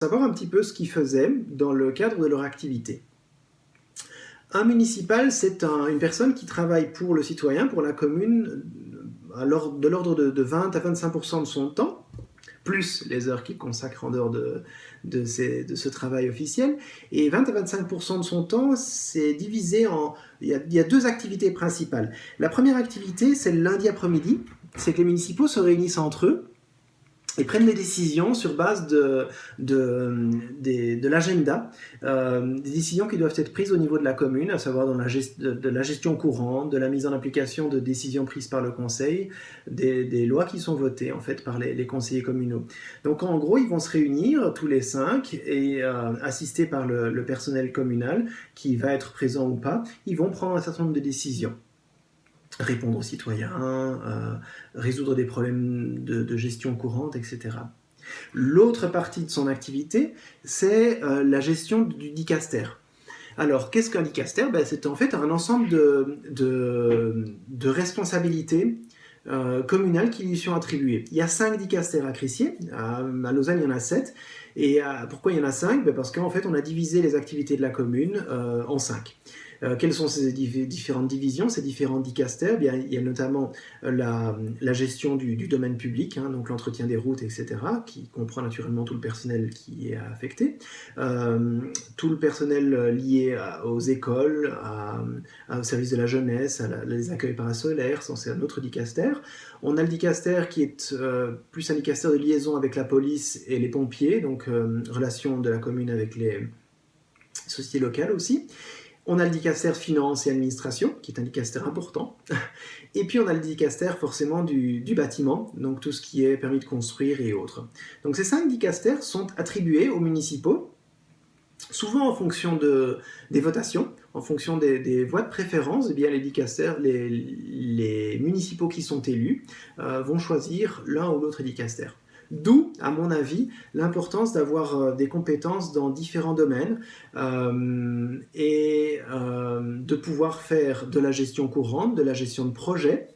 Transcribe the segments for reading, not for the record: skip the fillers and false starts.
savoir un petit peu ce qu'ils faisaient dans le cadre de leur activité. Un municipal, c'est une personne qui travaille pour le citoyen, pour la commune, de l'ordre de 20 à 25% de son temps, plus les heures qu'il consacre en dehors de ce travail officiel. Et 20 à 25% de son temps, c'est divisé en... Il y a deux activités principales. La première activité, c'est le lundi après-midi. C'est que les municipaux se réunissent entre eux et prennent des décisions sur base de l'agenda, des décisions qui doivent être prises au niveau de la commune, à savoir dans de la gestion courante, de la mise en application de décisions prises par le conseil, des lois qui sont votées en fait par les conseillers communaux. Donc en gros, ils vont se réunir tous les 5 et assistés par le personnel communal qui va être présent ou pas, ils vont prendre un certain nombre de décisions. Répondre aux citoyens, résoudre des problèmes de gestion courante, etc. L'autre partie de son activité, c'est la gestion du dicaster. Alors, qu'est-ce qu'un dicaster? C'est en fait un ensemble de responsabilités communales qui lui sont attribuées. Il y a 5 dicasters à Crissier, à Lausanne il y en a 7. Et pourquoi il y en a 5? Parce qu'en fait on a divisé les activités de la commune en 5. Quelles sont ces différentes divisions, ces différents dicasters? Il y a notamment la gestion du domaine public, hein, donc l'entretien des routes, etc., qui comprend naturellement tout le personnel qui est affecté, tout le personnel lié aux écoles, au service de la jeunesse, les accueils parasolaires, c'est un autre dicaster. On a le dicaster qui est plus un dicaster de liaison avec la police et les pompiers, donc relation de la commune avec les sociétés locales aussi. On a le dicaster finance et administration, qui est un dicaster important. Et puis on a le dicaster forcément du bâtiment, donc tout ce qui est permis de construire et autres. Donc ces 5 dicasters sont attribués aux municipaux, souvent en fonction des votations, en fonction des voix de préférence. Eh bien les dicasters, les municipaux qui sont élus vont choisir l'un ou l'autre dicaster. D'où, à mon avis, l'importance d'avoir des compétences dans différents domaines et de pouvoir faire de la gestion courante, de la gestion de projet,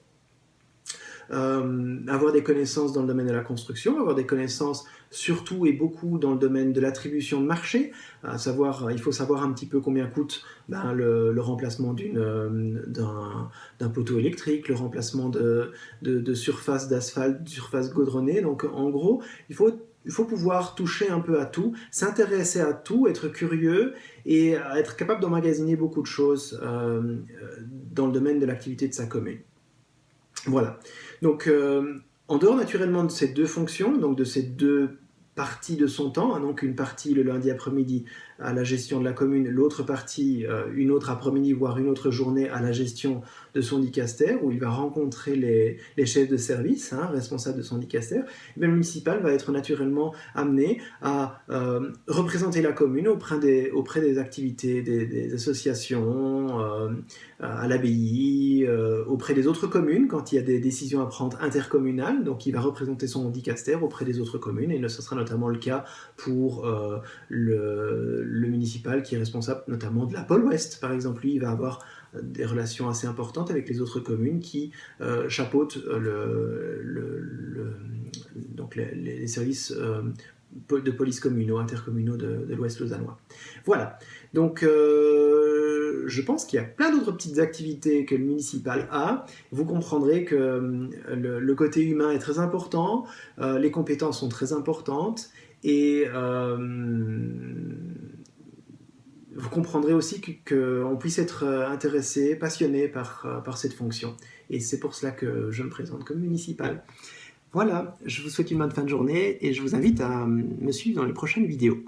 avoir des connaissances dans le domaine de la construction, avoir des connaissances surtout et beaucoup dans le domaine de l'attribution de marché, à savoir, il faut savoir un petit peu combien coûte le remplacement d'un poteau électrique, le remplacement de surface d'asphalte, de surface gaudronnée. Donc en gros, il faut pouvoir toucher un peu à tout, s'intéresser à tout, être curieux et être capable d'emmagasiner beaucoup de choses dans le domaine de l'activité de sa commune. Voilà. Donc, en dehors naturellement de ces deux fonctions, donc de ces deux parties de son temps, hein, donc une partie le lundi après-midi à la gestion de la commune, l'autre partie, une autre après-midi, voire une autre journée à la gestion de son dicaster, où il va rencontrer les chefs de service, hein, responsables de son dicaster, le municipal va être naturellement amené à représenter la commune auprès des activités des associations, à l'abbaye, auprès des autres communes, quand il y a des décisions à prendre intercommunales, donc il va représenter son dicaster auprès des autres communes, et ce sera notamment le cas pour le municipal qui est responsable notamment de la Pôle Ouest, par exemple. Lui, il va avoir des relations assez importantes avec les autres communes qui chapeautent donc les services de police communaux, intercommunaux de l'Ouest lausannois. Voilà, donc je pense qu'il y a plein d'autres petites activités que le municipal a. Vous comprendrez que le côté humain est très important, les compétences sont très importantes, et vous comprendrez aussi qu'on puisse être intéressé, passionné par cette fonction. Et c'est pour cela que je me présente comme municipal. Voilà, je vous souhaite une bonne fin de journée et je vous invite à me suivre dans les prochaines vidéos.